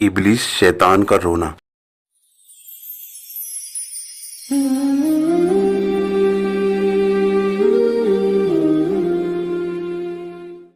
इब्लीस शैतान का रोना।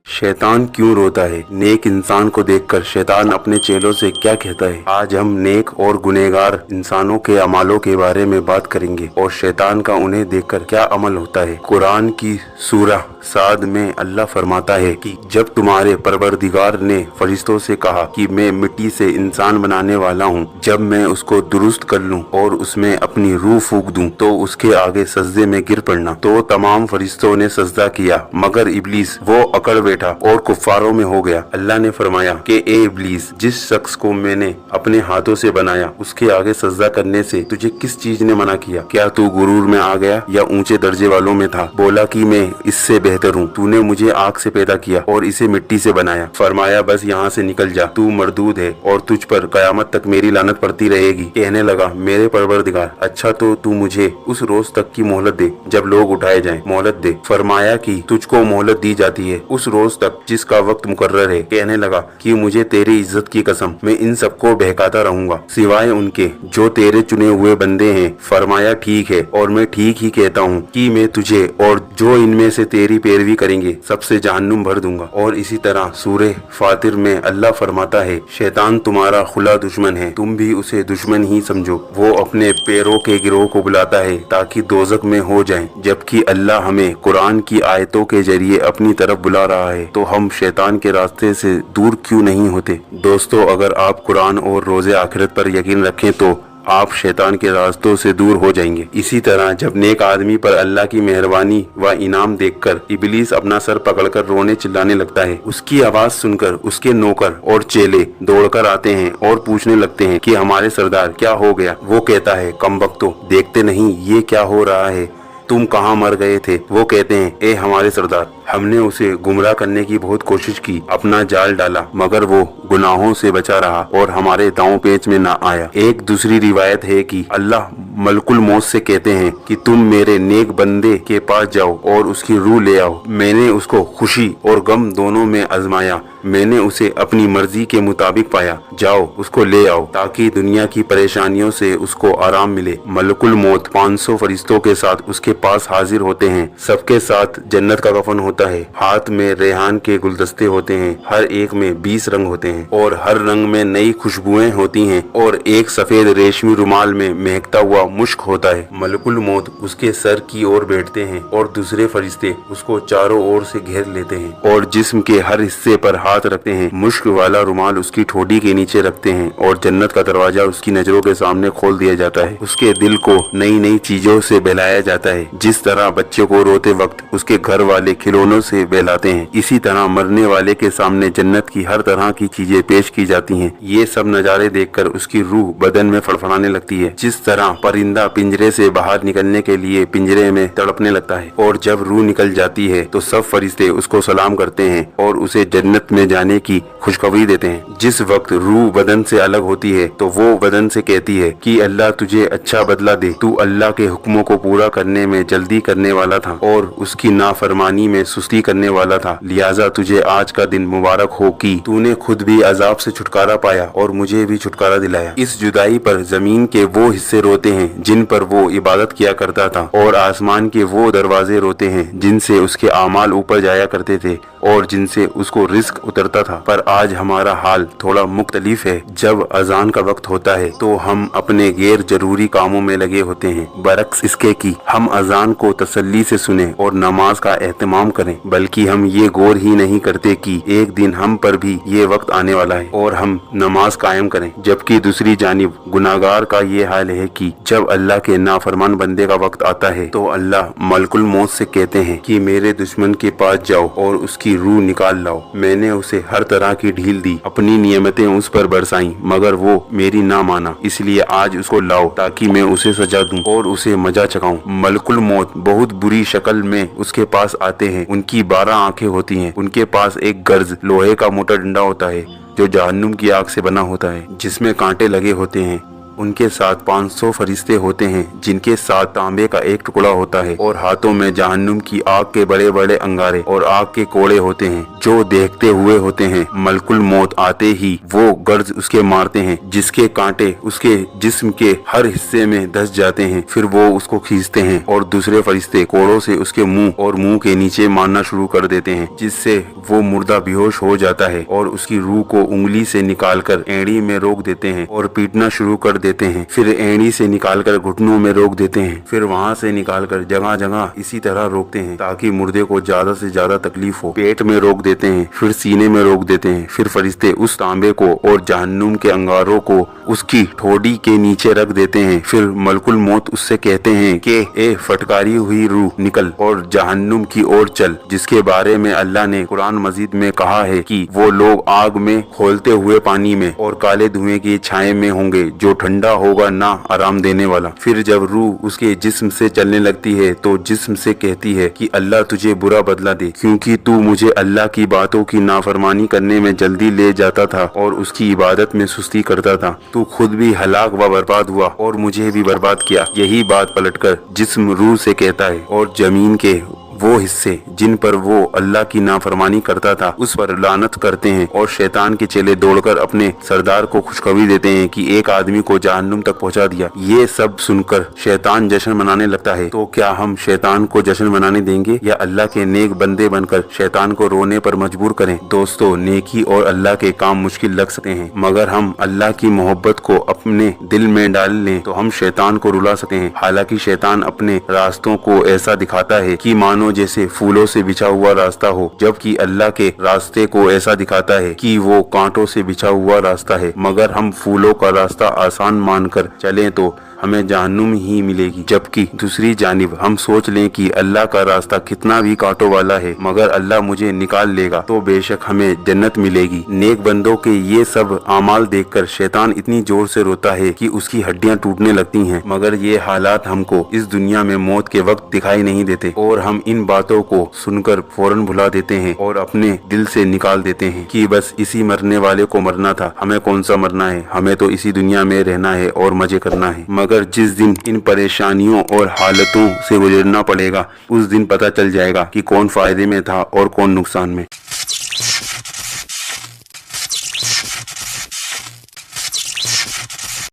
शैतान क्यों रोता है? नेक इंसान को देखकर शैतान अपने चेलों से क्या कहता है? आज हम नेक और गुनहगार इंसानों के अमालों के बारे में बात करेंगे और शैतान का उन्हें देखकर क्या अमल होता है। कुरान की सूरह साद में अल्लाह फरमाता है कि जब तुम्हारे परवरदिगार ने फरिश्तों से कहा कि मैं मिट्टी से इंसान बनाने वाला हूँ, जब मैं उसको दुरुस्त कर लूँ और उसमें अपनी रूह फूंक दूँ तो उसके आगे सजदे में गिर पड़ना। तो तमाम फरिश्तों ने सजदा किया मगर इब्लीस वो अकड़ बैठा और कुफ्फारों में हो गया। अल्लाह ने फरमाया कि ए इब्लीस, जिस शख्स को मैंने अपने हाथों से बनाया उसके आगे सजदा करने से तुझे किस चीज ने मना किया? क्या तू गुरूर में आ गया या ऊंचे दर्जे वालों में था? बोला कि मैं इससे बेहतर हूँ। तूने मुझे आग से पैदा किया और इसे मिट्टी से बनाया। फरमाया बस यहाँ से निकल जा, तू मरदूद है और तुझ पर कयामत तक मेरी लानत पड़ती रहेगी। कहने लगा मेरे परवरदिगार, अच्छा तो तू मुझे उस रोज तक की मोहलत दे जब लोग उठाए जाएं, मोहलत दे। फरमाया कि तुझको मोहलत दी जाती है उस रोज तक जिसका वक्त मुकर्रर है। कहने लगा कि मुझे तेरी इज्जत की कसम, मैं इन सबको बहकाता रहूंगा सिवाय उनके जो तेरे चुने हुए बंदे हैं। फरमाया ठीक है, और मैं ठीक ही कहता हूँ कि मैं तुझे और जो इनमें से तेरी पैरवी करेंगे सबसे जहन्नुम भर दूंगा। और इसी तरह सूरह फातिर में अल्लाह फरमाता है, शैतान तुम्हारा खुला दुश्मन है, तुम भी उसे दुश्मन ही समझो। वो अपने पैरों के गिरोह को बुलाता है ताकि दोजख में हो जाएं, जबकि अल्लाह हमें कुरान की आयतों के जरिए अपनी तरफ बुला रहा है। तो हम शैतान के रास्ते से दूर क्यों नहीं होते? दोस्तों, अगर आप कुरान और रोज़े आखिरत पर यकीन रखें तो आप शैतान के रास्तों से दूर हो जाएंगे। इसी तरह जब नेक आदमी पर अल्लाह की मेहरबानी व इनाम देखकर इब्लीस अपना सर पकड़कर रोने चिल्लाने लगता है, उसकी आवाज सुनकर उसके नौकर और चेले दौड़कर आते हैं और पूछने लगते हैं कि हमारे सरदार क्या हो गया? वो कहता है, कमबख्तों, देखते नहीं ये क्या हो रहा है? तुम कहाँ मर गए थे? वो कहते हैं, ए हमारे सरदार, हमने उसे गुमराह करने की बहुत कोशिश की, अपना जाल डाला मगर वो गुनाहों से बचा रहा और हमारे दांव पेच में ना आया। एक दूसरी रिवायत है कि अल्लाह मलकुल मौत से कहते हैं कि तुम मेरे नेक बंदे के पास जाओ और उसकी रूह ले आओ। मैंने उसको खुशी और गम दोनों में आजमाया, मैंने उसे अपनी मर्जी के मुताबिक पाया, जाओ उसको ले आओ ताकि दुनिया की परेशानियों से उसको आराम मिले। मलकुल मौत 500 फरिश्तों के साथ उसके पास हाजिर होते हैं। सबके साथ जन्नत का कफन होता है, हाथ में रेहान के गुलदस्ते होते हैं, हर एक में 20 रंग होते हैं और हर रंग में नई खुशबुएं होती हैं और एक सफेद रेशमी रुमाल में महकता हुआ मुश्क होता है। मलकुल मौत उसके सर की ओर बैठते हैं और दूसरे फरिश्ते उसको चारों ओर से घेर लेते हैं और जिस्म के हर हिस्से पर हाथ रखते हैं। मुश्क वाला रुमाल उसकी ठोड़ी के नीचे रखते हैं और जन्नत का दरवाजा उसकी नजरों के सामने खोल दिया जाता है। उसके दिल को नई नई चीजों से बहलाया जाता है, जिस तरह बच्चे को रोते वक्त उसके घर वाले खिलौनों से बहलाते हैं, इसी तरह मरने वाले के सामने जन्नत की हर तरह की चीजें पेश की जाती हैं। ये सब नजारे देखकर उसकी रूह बदन में फड़फड़ाने लगती है, जिस तरह परिंदा पिंजरे से बाहर निकलने के लिए पिंजरे में तड़पने लगता है। और जब रूह निकल जाती है तो सब फरिश्ते उसको सलाम करते हैं और उसे जन्नत में जाने की खुशखबरी देते हैं। जिस वक्त रूह बदन से अलग होती है तो वो बदन से कहती है कि अल्लाह तुझे अच्छा बदला दे, तू अल्लाह के हुक्मों को पूरा करने में जल्दी करने वाला था और उसकी नाफरमानी में सुस्ती करने वाला था, लिहाजा तुझे आज का दिन मुबारक हो कि तूने खुद भी अजाब से छुटकारा पाया और मुझे भी छुटकारा दिलाया। इस जुदाई पर जमीन के वो हिस्से रोते हैं जिन पर वो इबादत किया करता था और आसमान के वो दरवाजे रोते हैं जिनसे उसके आमाल ऊपर जाया करते थे और जिनसे उसको रिस्क उतरता था। पर आज हमारा हाल थोड़ा मुख्तलिफ है। जब अजान का वक्त होता है तो हम अपने गैर जरूरी कामों में लगे होते हैं, बरक्स इसके कि हम अजान को तसल्ली से सुने और नमाज का एहतमाम करें, बल्कि हम ये गौर ही नहीं करते कि एक दिन हम पर भी ये वक्त आने वाला है और हम नमाज कायम करें। जबकि दूसरी जानिब गुनाहगार का ये हाल है कि जब अल्लाह के नाफरमान बंदे का वक्त आता है तो अल्लाह मलकुल मौत से कहते हैं कि मेरे दुश्मन के पास जाओ और उसकी रूह निकाल लाओ। मैंने उसे हर तरह की ढील दी, अपनी नियमतें उस पर बरसाई, मगर वो मेरी ना माना, इसलिए आज उसको लाओ ताकि मैं उसे सजा दूं और उसे मजा चखाऊं। मलकुल मौत बहुत बुरी शक्ल में उसके पास आते हैं। उनकी 12 आंखें होती हैं, उनके पास एक गर्ज लोहे का मोटा डंडा होता है जो जहन्नुम की आग से बना होता है, जिसमें कांटे लगे होते हैं। उनके साथ 500 फरिश्ते होते हैं जिनके साथ तांबे का एक टुकड़ा होता है और हाथों में जहन्नुम की आग के बड़े बड़े अंगारे और आग के कोड़े होते हैं जो देखते हुए होते हैं। मलकुल मौत आते ही वो गर्ज उसके मारते हैं जिसके कांटे उसके जिस्म के हर हिस्से में धस जाते हैं। फिर वो उसको खींचते हैं और दूसरे फरिश्ते कोड़ों से उसके मुंह और मुंह के नीचे मारना शुरू कर देते हैं जिससे वो मुर्दा बेहोश हो जाता है और उसकी रूह को उंगली से निकालकर एड़ी में रोक देते हैं और पीटना शुरू कर देते हैं। फिर एड़ी से निकालकर घुटनों में रोक देते हैं। फिर वहाँ से निकालकर जगह जगह इसी तरह रोकते हैं ताकि मुर्दे को ज्यादा से ज्यादा तकलीफ हो। पेट में रोक देते हैं, फिर सीने में रोक देते हैं। फिर फरिश्ते उस तांबे को और जहन्नुम के अंगारों को उसकी ठोड़ी के नीचे रख देते हैं। फिर मलकुल मौत उससे कहते हैं कि ए फटकारी हुई रूह निकल और जहन्नुम की ओर चल, जिसके बारे में अल्लाह ने कुरान मजीद में कहा है कि वो लोग आग में खोलते हुए पानी में और काले धुएं की छाए में होंगे जो ठंडा होगा ना आराम देने वाला। फिर जब रूह उसके जिस्म से चलने लगती है तो जिस्म से कहती है कि अल्लाह तुझे बुरा बदला दे, क्योंकि तू मुझे अल्लाह की बातों की नाफरमानी करने में जल्दी ले जाता था और उसकी इबादत में सुस्ती करता था। तू खुद भी हलाक व बर्बाद हुआ और मुझे भी बर्बाद किया। यही बात पलटकर जिस्म रूह से कहता है और जमीन के वो हिस्से जिन पर वो अल्लाह की नाफरमानी करता था उस पर लानत करते हैं और शैतान के चेले दौड़कर अपने सरदार को खुशखबरी देते हैं कि एक आदमी को जहन्नुम तक पहुंचा दिया। ये सब सुनकर शैतान जश्न मनाने लगता है। तो क्या हम शैतान को जश्न मनाने देंगे या अल्लाह के नेक बंदे बनकर शैतान को रोने पर मजबूर करें? दोस्तों, नेकी और अल्लाह के काम मुश्किल लग सकते हैं, मगर हम अल्लाह की मोहब्बत को अपने दिल में डाल लें तो हम शैतान को रुला सकते हैं। हालांकि शैतान अपने रास्तों को ऐसा दिखाता है कि मानो जैसे फूलों से बिछा हुआ रास्ता हो, जबकि अल्लाह के रास्ते को ऐसा दिखाता है कि वो कांटों से बिछा हुआ रास्ता है। मगर हम फूलों का रास्ता आसान मानकर चलें तो हमें जहन्नुम ही मिलेगी, जबकि दूसरी जानिब हम सोच लें कि अल्लाह का रास्ता कितना भी कांटों वाला है मगर अल्लाह मुझे निकाल लेगा तो बेशक हमें जन्नत मिलेगी। नेक बंदों के ये सब आमाल देखकर शैतान इतनी जोर से रोता है कि उसकी हड्डियां टूटने लगती हैं, मगर ये हालात हमको इस दुनिया में मौत के वक्त दिखाई नहीं देते और हम इन बातों को सुनकर फौरन भुला देते हैं और अपने दिल से निकाल देते हैं कि बस इसी मरने वाले को मरना था, हमें कौन सा मरना है, हमें तो इसी दुनिया में रहना है और मजे करना है। मगर जिस दिन इन परेशानियों और हालतों से गुजरना पड़ेगा उस दिन पता चल जाएगा कि कौन फायदे में था और कौन नुकसान में।